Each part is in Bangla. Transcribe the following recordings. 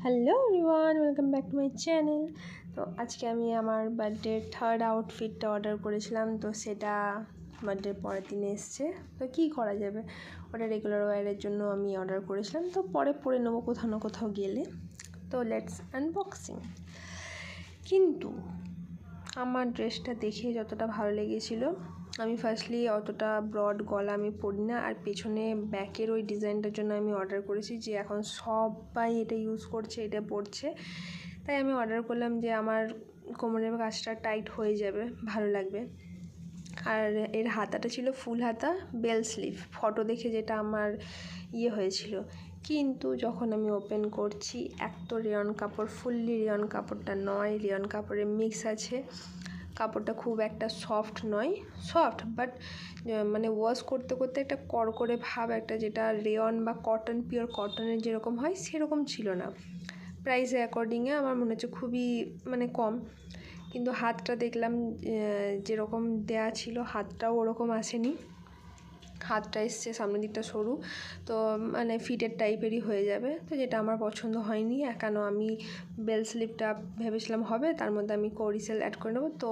Hello everyone, welcome back to my channel. তো আজকে আমি আমার বার্থডে থার্ড আউটফিটটা অর্ডার করেছিলাম, তো সেটা বার্থডের পরের দিনে এসছে। তো কী করা যাবে, ওটা রেগুলার ওয়্যারের জন্য আমি অর্ডার করেছিলাম, তো পরে পরে নেবো কোথাও না কোথাও গেলে। তো লেটস আনবক্সিং। কিন্তু আমার ড্রেসটা দেখে যতটা ভালো লেগেছিলো, আমি ফার্স্টলি অতটা ব্রড গলা আমি পরি না, আর পেছনে ব্যাকের ওই ডিজাইনটার জন্য আমি অর্ডার করেছি যে এখন সবাই এটা ইউজ করছে, এটা পরছে, তাই আমি অর্ডার করলাম যে আমার কোমরের কাজটা টাইট হয়ে যাবে, ভালো লাগবে। আর এর হাতাটা ছিল ফুল হাতা, বেল স্লিভ, ফটো দেখে যেটা আমার হয়েছিল। কিন্তু যখন আমি ওপেন করছি, এক তো রেয়ন কাপড়, ফুললি রেয়ন কাপড়টা নয়, রেয়ন কাপড়ের মিক্স আছে, কাপড়টা খুব একটা সফট নয়, সফট বাট মানে ওয়াশ করতে করতে একটা কড়কড়ে ভাব, একটা যেটা রেয়ন বা কটন, পিওর কটনের যেরকম হয় সেরকম ছিল না। প্রাইসের অ্যাকর্ডিংয়ে আমার মনে হচ্ছে খুবই মানে কম। কিন্তু হাতটা দেখলাম যেরকম দেয়া ছিল হাতটাও ওরকম আসেনি, হাতটা এসছে সামনের দিকটা সরু, তো মানে ফিটের টাইপেরই হয়ে যাবে, তো যেটা আমার পছন্দ হয়নি। কেন আমি বেল স্লিভটা ভেবেছিলাম হবে, তার মধ্যে আমি কোরিসেল অ্যাড করে নেবো। তো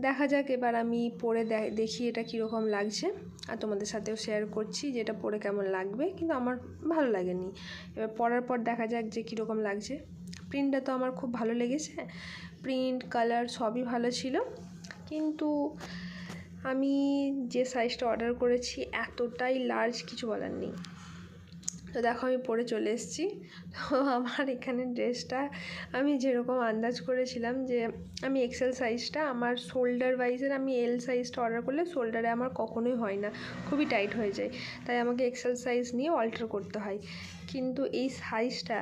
দেখা যাক, এবার আমি পরে দেখি এটা কীরকম লাগছে, আর তোমাদের সাথেও শেয়ার করছি যে এটা পরে কেমন লাগবে। কিন্তু আমার ভালো লাগেনি, এবার পরার পর দেখা যাক যে কীরকম লাগছে। প্রিন্টটা তো আমার খুব ভালো লেগেছে, প্রিন্ট কালার সবই ভালো ছিল, কিন্তু আমি যে সাইজটা অর্ডার করেছি এতটাই লার্জ, কিছু বলার নেই। তো দেখো আমি পরে চলে এসেছি। তো আমার এখানে ড্রেসটা আমি যেরকম আন্দাজ করেছিলাম যে আমি এক্সেল সাইজটা, আমার শোল্ডার ওয়াইজের আমি এল সাইজটা অর্ডার করলে শোল্ডারে আমার কখনোই হয় না, খুবই টাইট হয়ে যায়, তাই আমাকে এক্সেল সাইজ নিয়ে অল্টার করতে হয়। কিন্তু এই সাইজটা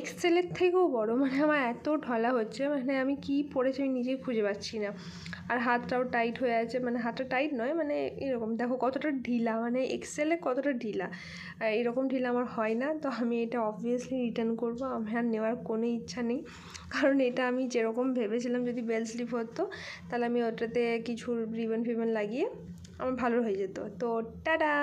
এক্সেলের থেকেও বড়, মানে আমার এত ঢলা হচ্ছে, মানে আমি কি পরেছি আমি নিজেই খুঁজে পাচ্ছি না। আর হাতটাও টাইট হয়ে আছে, মানে হাতটা টাইট নয়, মানে এরকম দেখো কতটা ঢিলা, মানে এক্সেলে কতটা ঢিলা, এরকম ঢিলা আমার হয় না। তো আমি এটা অবভিয়াসলি রিটার্ন করবো, আমার আর নেওয়ার কোনো ইচ্ছা নেই, কারণ এটা আমি যেরকম ভেবেছিলাম যদি বেল স্লিভ হতো তাহলে আমি ওটাতে কিছু রিবন ফিবন লাগিয়ে আমার ভালো হয়ে যেত। তো টাটা।